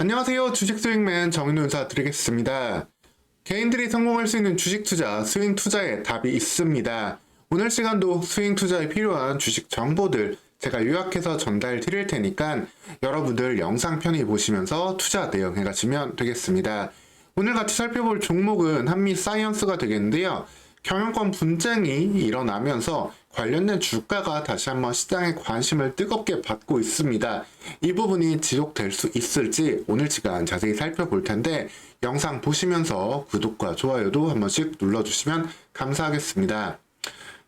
안녕하세요. 주식 수익맨 정인호 인사드리겠습니다. 개인들이 성공할 수 있는 주식 투자, 스윙 투자에 답이 있습니다. 오늘 시간도 스윙 투자에 필요한 주식 정보들 제가 요약해서 전달 드릴 테니까 여러분들 영상 편히 보시면서 투자 대응해 가시면 되겠습니다. 오늘 같이 살펴볼 종목은 한미사이언스가 되겠는데요. 경영권 분쟁이 일어나면서 관련된 주가가 다시 한번 시장의 관심을 뜨겁게 받고 있습니다. 이 부분이 지속될 수 있을지 오늘 시간 자세히 살펴볼 텐데 영상 보시면서 구독과 좋아요도 한 번씩 눌러주시면 감사하겠습니다.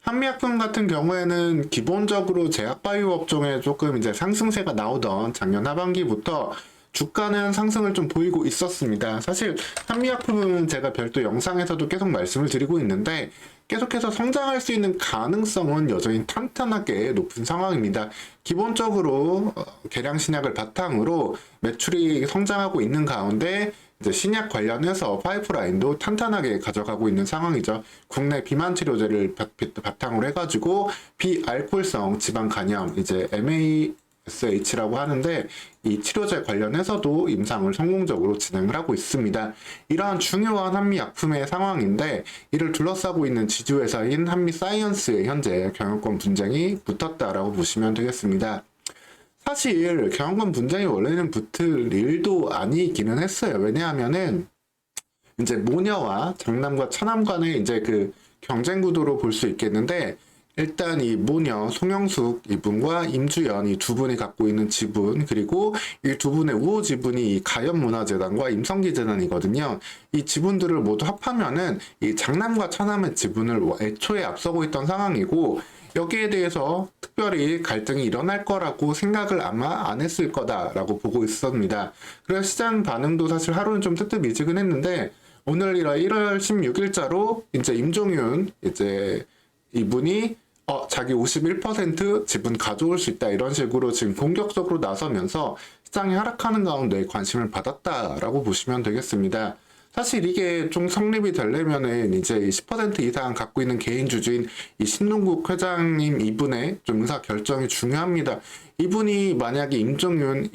한미약품 같은 경우에는 기본적으로 제약바이오 업종에 조금 이제 상승세가 나오던 작년 하반기부터 주가는 상승을 좀 보이고 있었습니다. 사실 한미약품은 제가 별도 영상에서도 계속 말씀을 드리고 있는데 계속해서 성장할 수 있는 가능성은 여전히 탄탄하게 높은 상황입니다. 기본적으로 개량 신약을 바탕으로 매출이 성장하고 있는 가운데 이제 신약 관련해서 파이프라인도 탄탄하게 가져가고 있는 상황이죠. 국내 비만 치료제를 바탕으로 해가지고 비알코올성 지방 간염 이제 MASH라고 하는데 이 치료제 관련해서도 임상을 성공적으로 진행을 하고 있습니다. 이러한 중요한 한미약품의 상황인데 이를 둘러싸고 있는 지주회사인 한미사이언스에 현재 경영권 분쟁이 붙었다라고 보시면 되겠습니다. 사실 경영권 분쟁이 원래는 붙을 일도 아니기는 했어요. 왜냐하면은 이제 모녀와 장남과 차남 간의 이제 그 경쟁 구도로 볼 수 있겠는데 일단 이 모녀 송영숙 이분과 임주연 이 두 분이 갖고 있는 지분 그리고 이 두 분의 우호 지분이 이 가연문화재단과 임성기재단이거든요. 이 지분들을 모두 합하면은 이 장남과 차남의 지분을 애초에 앞서고 있던 상황이고 여기에 대해서 특별히 갈등이 일어날 거라고 생각을 아마 안 했을 거다라고 보고 있었습니다. 그래서 시장 반응도 사실 하루는 좀 뜨뜻미지근했는데 오늘이라 1월 16일자로 이제 임종윤 이제 이분이 자기 51% 지분 가져올 수 있다 이런 식으로 지금 공격적으로 나서면서 시장이 하락하는 가운데 관심을 받았다라고 보시면 되겠습니다. 사실 이게 좀 성립이 되려면은 이제 10% 이상 갖고 있는 개인 주주인 이 신동국 회장님 이분의 좀 의사 결정이 중요합니다. 이분이 만약에 임종훈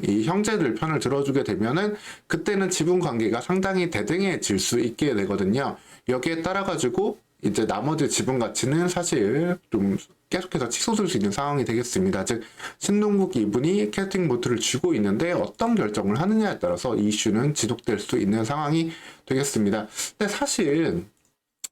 이 형제들 편을 들어주게 되면은 그때는 지분 관계가 상당히 대등해질 수 있게 되거든요. 여기에 따라 가지고 이제 나머지 지분 가치는 사실 좀 계속해서 치솟을 수 있는 상황이 되겠습니다. 즉 신동국 이분이 캐스팅 보트를 쥐고 있는데 어떤 결정을 하느냐에 따라서 이 이슈는 지속될 수 있는 상황이 되겠습니다. 근데 사실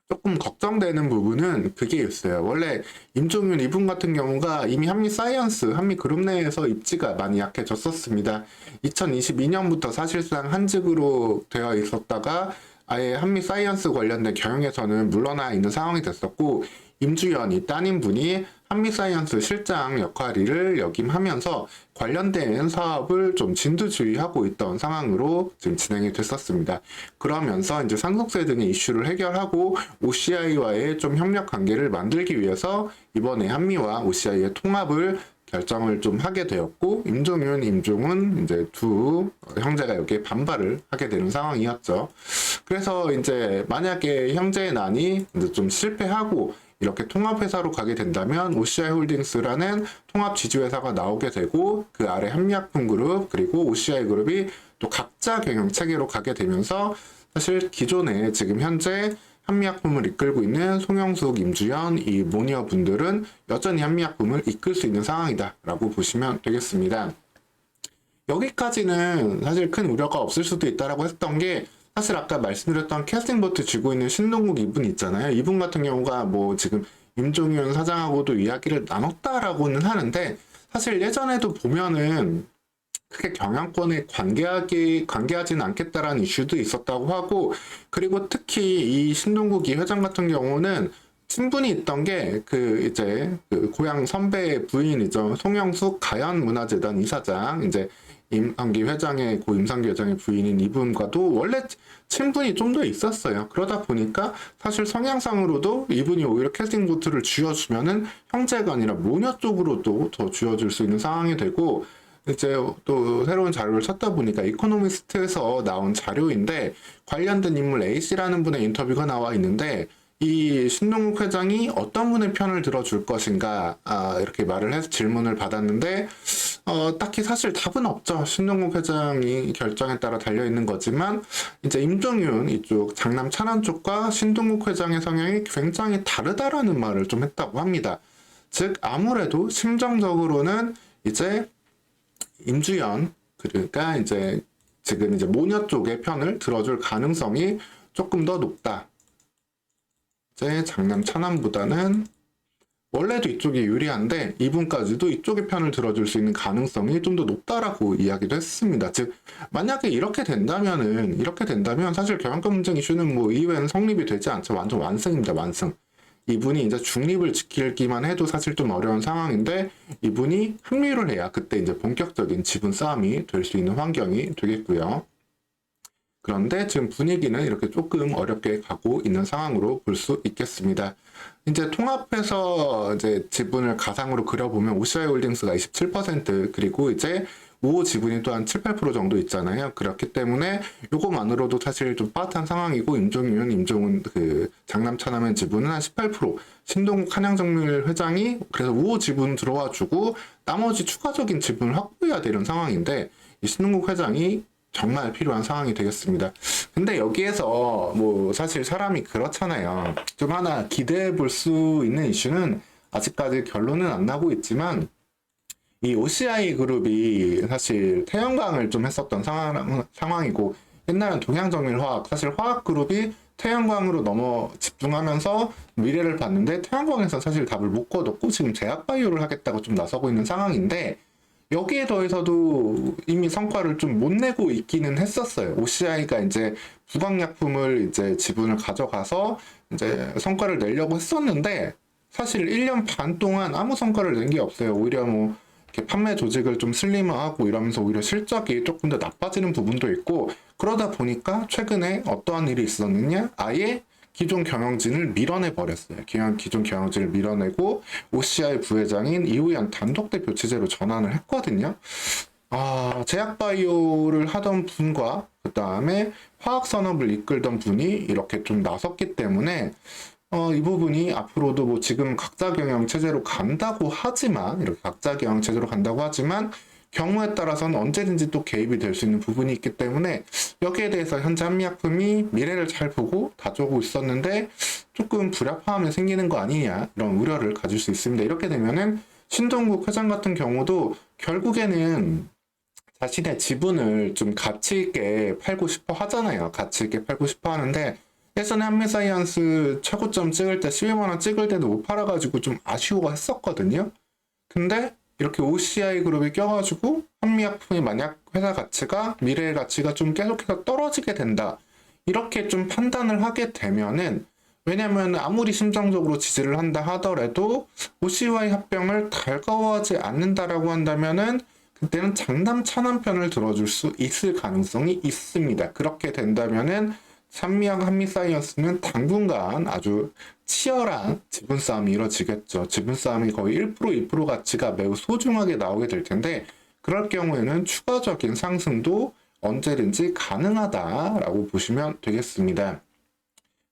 조금 걱정되는 부분은 그게 있어요. 원래 임종윤 이분 같은 경우가 이미 한미사이언스, 한미그룹 내에서 입지가 많이 약해졌었습니다. 2022년부터 사실상 한직으로 되어 있었다가 아예 한미사이언스 관련된 경영에서는 물러나 있는 상황이 됐었고 임주연 이 따님분이 한미사이언스 실장 역할을 역임하면서 관련된 사업을 좀 진두지휘하고 있던 상황으로 지금 진행이 됐었습니다. 그러면서 이제 상속세 등의 이슈를 해결하고 OCI와의 좀 협력 관계를 만들기 위해서 이번에 한미와 OCI의 통합을 결정을 좀 하게 되었고 임종윤, 임종훈 이제 두 형제가 여기에 반발을 하게 되는 상황이었죠. 그래서 이제 만약에 형제의 난이 이제 좀 실패하고 이렇게 통합회사로 가게 된다면 OCI 홀딩스라는 통합 지주회사가 나오게 되고 그 아래 한미약품그룹 그리고 OCI 그룹이 또 각자 경영 체계로 가게 되면서 사실 기존에 지금 현재 한미약품을 이끌고 있는 송영숙, 임주연 이 모니어 분들은 여전히 한미약품을 이끌 수 있는 상황이다 라고 보시면 되겠습니다. 여기까지는 사실 큰 우려가 없을 수도 있다라고 했던 게 사실 아까 말씀드렸던 캐스팅보트 쥐고 있는 신동국 이분 있잖아요. 이분 같은 경우가 뭐 지금 임종윤 사장하고도 이야기를 나눴다라고는 하는데 사실 예전에도 보면은 크게 경영권에 관계하지는 않겠다라는 이슈도 있었다고 하고 그리고 특히 이 신동국 이 회장 같은 경우는 친분이 있던 게 이제 고향 선배 부인이죠. 송영숙 가연문화재단 이사장 이제 임상기 회장의 임상기 회장의 부인인 이분과도 원래 친분이 좀 더 있었어요. 그러다 보니까 사실 성향상으로도 이분이 오히려 캐스팅 보트를 쥐어주면은 형제가 아니라 모녀 쪽으로도 더 쥐어줄 수 있는 상황이 되고 이제 또 새로운 자료를 찾다 보니까 이코노미스트에서 나온 자료인데 관련된 인물 A씨라는 분의 인터뷰가 나와 있는데 이 신동국 회장이 어떤 분의 편을 들어줄 것인가, 이렇게 말을 해서 질문을 받았는데, 딱히 사실 답은 없죠. 신동국 회장이 결정에 따라 달려있는 거지만, 이제 임종윤 이쪽 장남 찬원 쪽과 신동국 회장의 성향이 굉장히 다르다라는 말을 좀 했다고 합니다. 즉, 아무래도 심정적으로는 이제 임주연, 그러니까 이제 지금 이제 모녀 쪽의 편을 들어줄 가능성이 조금 더 높다. 이제 장남 차남보다는 원래도 이쪽이 유리한데 이분까지도 이쪽의 편을 들어줄 수 있는 가능성이 좀 더 높다라고 이야기도 했습니다. 즉 만약에 이렇게 된다면 사실 경영권 분쟁 이슈는 뭐 이외에는 성립이 되지 않죠. 완전 완승입니다. 완승. 이분이 이제 중립을 지키기만 해도 사실 좀 어려운 상황인데 이분이 합류를 해야 그때 이제 본격적인 지분 싸움이 될 수 있는 환경이 되겠고요. 그런데 지금 분위기는 이렇게 조금 어렵게 가고 있는 상황으로 볼 수 있겠습니다. 이제 통합해서 이제 지분을 가상으로 그려보면 OCI 홀딩스가 27% 그리고 이제 우호 지분이 또 한 7, 8% 정도 있잖아요. 그렇기 때문에 요거만으로도 사실 좀 빠듯한 상황이고 임종은 그 장남 차남의 지분은 한 18%, 신동국 한양정밀 회장이 그래서 우호 지분 들어와주고 나머지 추가적인 지분을 확보해야 되는 상황인데 이 신동국 회장이 정말 필요한 상황이 되겠습니다. 근데 여기에서 뭐 사실 사람이 그렇잖아요. 좀 하나 기대해 볼 수 있는 이슈는 아직까지 결론은 안 나고 있지만 이 OCI 그룹이 사실 태양광을 좀 했었던 상황이고 옛날엔 동양정밀화학 사실 화학그룹이 태양광으로 넘어 집중하면서 미래를 봤는데 태양광에서 사실 답을 못 거뒀고 지금 제약바이오를 하겠다고 좀 나서고 있는 상황인데 여기에 더해서도 이미 성과를 좀 못 내고 있기는 했었어요. OCI가 이제 부강약품을 이제 지분을 가져가서 이제 성과를 내려고 했었는데 사실 1년 반 동안 아무 성과를 낸 게 없어요. 오히려 뭐 이렇게 판매 조직을 좀 슬림화하고 이러면서 오히려 실적이 조금 더 나빠지는 부분도 있고 그러다 보니까 최근에 어떠한 일이 있었느냐? 아예 기존 경영진을 밀어내 버렸어요. 기존 경영진을 밀어내고 OCI 부회장인 이우연 단독 대표 체제로 전환을 했거든요. 제약바이오를 하던 분과 그 다음에 화학산업을 이끌던 분이 이렇게 좀 나섰기 때문에 이 부분이 앞으로도 뭐 지금 각자 경영 체제로 간다고 하지만 이렇게 각자 경영 체제로 간다고 하지만 경우에 따라서는 언제든지 또 개입이 될 수 있는 부분이 있기 때문에 여기에 대해서 현재 한미약품이 미래를 잘 보고 다져오고 있었는데 조금 불협화음이 생기는 거 아니냐 이런 우려를 가질 수 있습니다. 이렇게 되면은 신동국 회장 같은 경우도 결국에는 자신의 지분을 좀 가치 있게 팔고 싶어 하잖아요. 가치 있게 팔고 싶어 하는데 예전에 한미사이언스 최고점 찍을 때 12만원 찍을 때도 못 팔아가지고 좀 아쉬워했었거든요. 근데 이렇게 OCI 그룹이 껴가지고 한미약품이 만약 회사 가치가 미래의 가치가 좀 계속해서 떨어지게 된다 이렇게 좀 판단을 하게 되면은 왜냐면 아무리 심정적으로 지지를 한다 하더라도 OCI 합병을 달가워하지 않는다라고 한다면은 그때는 장남 차남 편을 들어줄 수 있을 가능성이 있습니다. 그렇게 된다면은 한미사이언스는 당분간 아주 치열한 지분 싸움이 이루어지겠죠. 지분 싸움이 거의 1%, 2% 가치가 매우 소중하게 나오게 될 텐데 그럴 경우에는 추가적인 상승도 언제든지 가능하다라고 보시면 되겠습니다.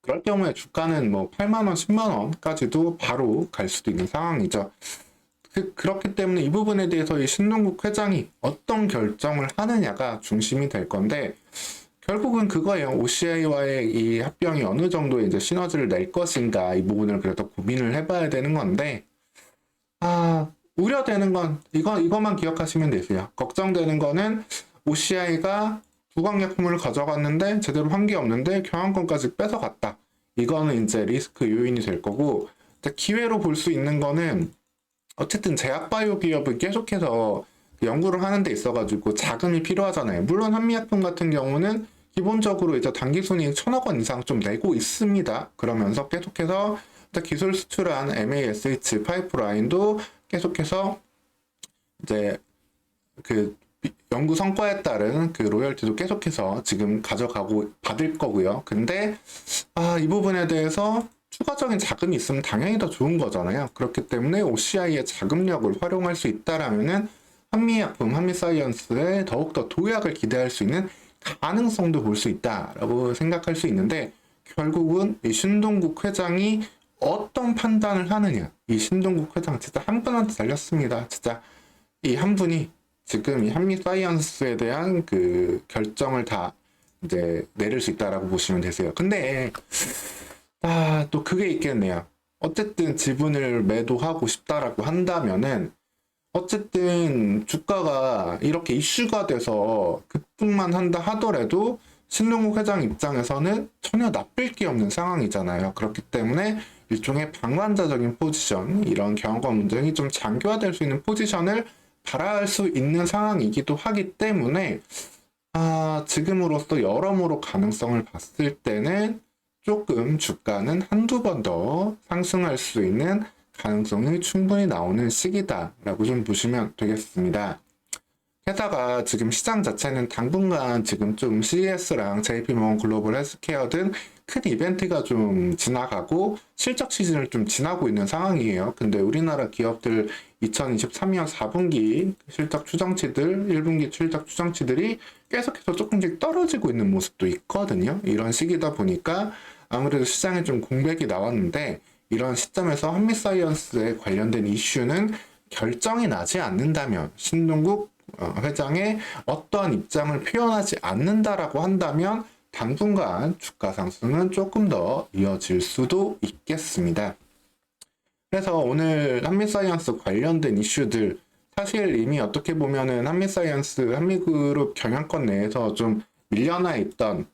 그럴 경우에 주가는 뭐 8만원, 10만원까지도 바로 갈 수도 있는 상황이죠. 그렇기 때문에 이 부분에 대해서 이 신동국 회장이 어떤 결정을 하느냐가 중심이 될 건데 결국은 그거예요. OCI와의 이 합병이 어느 정도 이제 시너지를 낼 것인가 이 부분을 그래도 고민을 해봐야 되는 건데 우려되는 건 이것만 기억하시면 되세요. 걱정되는 거는 OCI가 부강약품을 가져갔는데 제대로 한 게 없는데 경영권까지 뺏어갔다. 이거는 이제 리스크 요인이 될 거고 기회로 볼 수 있는 거는 어쨌든 제약바이오 기업을 계속해서 연구를 하는 데 있어가지고 자금이 필요하잖아요. 물론 한미약품 같은 경우는 기본적으로 이제 단기순이익 1,000억 원 이상 좀 내고 있습니다. 그러면서 계속해서 기술 수출한 MASH 파이프라인도 계속해서 이제 그 연구 성과에 따른 그 로열티도 계속해서 지금 가져가고 받을 거고요. 근데 이 부분에 대해서 추가적인 자금이 있으면 당연히 더 좋은 거잖아요. 그렇기 때문에 OCI의 자금력을 활용할 수 있다라면은 한미약품, 한미사이언스에 더욱더 도약을 기대할 수 있는 가능성도 볼 수 있다라고 생각할 수 있는데 결국은 이 신동국 회장이 어떤 판단을 하느냐. 이 신동국 회장 진짜 한 분한테 달렸습니다. 진짜 이 한 분이 지금 이 한미사이언스에 대한 그 결정을 다 이제 내릴 수 있다라고 보시면 되세요. 근데 또 그게 있겠네요. 어쨌든 지분을 매도하고 싶다라고 한다면은 어쨌든 주가가 이렇게 이슈가 돼서 급등만 한다 하더라도 신동국 회장 입장에서는 전혀 나쁠 게 없는 상황이잖아요. 그렇기 때문에 일종의 방관자적인 포지션, 이런 경영권 문제이 좀 장기화될 수 있는 포지션을 바라할 수 있는 상황이기도 하기 때문에 지금으로서 여러모로 가능성을 봤을 때는 조금 주가는 한두 번 더 상승할 수 있는 가능성이 충분히 나오는 시기다라고 좀 보시면 되겠습니다. 게다가 지금 시장 자체는 당분간 지금 좀 CES랑 JP모건 글로벌 헬스케어 등 큰 이벤트가 좀 지나가고 실적 시즌을 좀 지나고 있는 상황이에요. 근데 우리나라 기업들 2023년 4분기 실적 추정치들, 1분기 실적 추정치들이 계속해서 조금씩 떨어지고 있는 모습도 있거든요. 이런 시기다 보니까 아무래도 시장에 좀 공백이 나왔는데 이런 시점에서 한미사이언스에 관련된 이슈는 결정이 나지 않는다면, 신동국 회장의 어떠한 입장을 표현하지 않는다라고 한다면 당분간 주가 상승은 조금 더 이어질 수도 있겠습니다. 그래서 오늘 한미사이언스 관련된 이슈들, 사실 이미 어떻게 보면은 한미사이언스, 한미그룹 경영권 내에서 좀 밀려나 있었던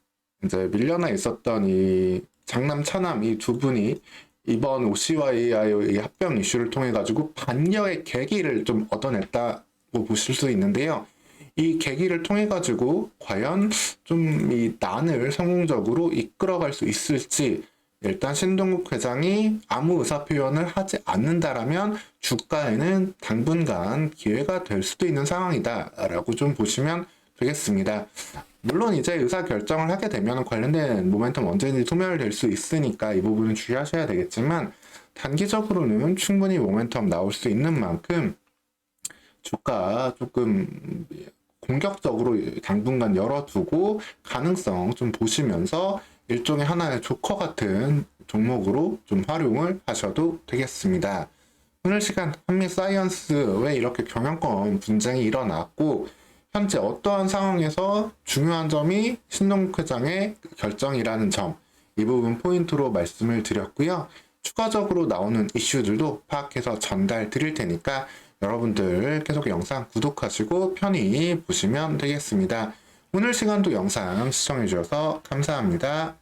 이 장남, 차남 이 두 분이 이번 OCY와의 합병 이슈를 통해 가지고 반격의 계기를 좀 얻어냈다고 보실 수 있는데요. 이 계기를 통해 가지고 과연 좀 이 난을 성공적으로 이끌어갈 수 있을지, 일단 신동국 회장이 아무 의사 표현을 하지 않는다라면 주가에는 당분간 기회가 될 수도 있는 상황이다라고 좀 보시면 되겠습니다. 물론 이제 의사 결정을 하게 되면 관련된 모멘텀 언제든지 소멸될 수 있으니까 이 부분은 주의하셔야 되겠지만, 단기적으로는 충분히 모멘텀 나올 수 있는 만큼 주가 조금 공격적으로 당분간 열어두고 가능성 좀 보시면서 일종의 하나의 조커 같은 종목으로 좀 활용을 하셔도 되겠습니다. 오늘 시간 한미사이언스 왜 이렇게 경영권 분쟁이 일어났고 현재 어떠한 상황에서 중요한 점이 신동국 회장의 결정이라는 점, 이 부분 포인트로 말씀을 드렸고요. 추가적으로 나오는 이슈들도 파악해서 전달 드릴 테니까 여러분들 계속 영상 구독하시고 편히 보시면 되겠습니다. 오늘 시간도 영상 시청해 주셔서 감사합니다.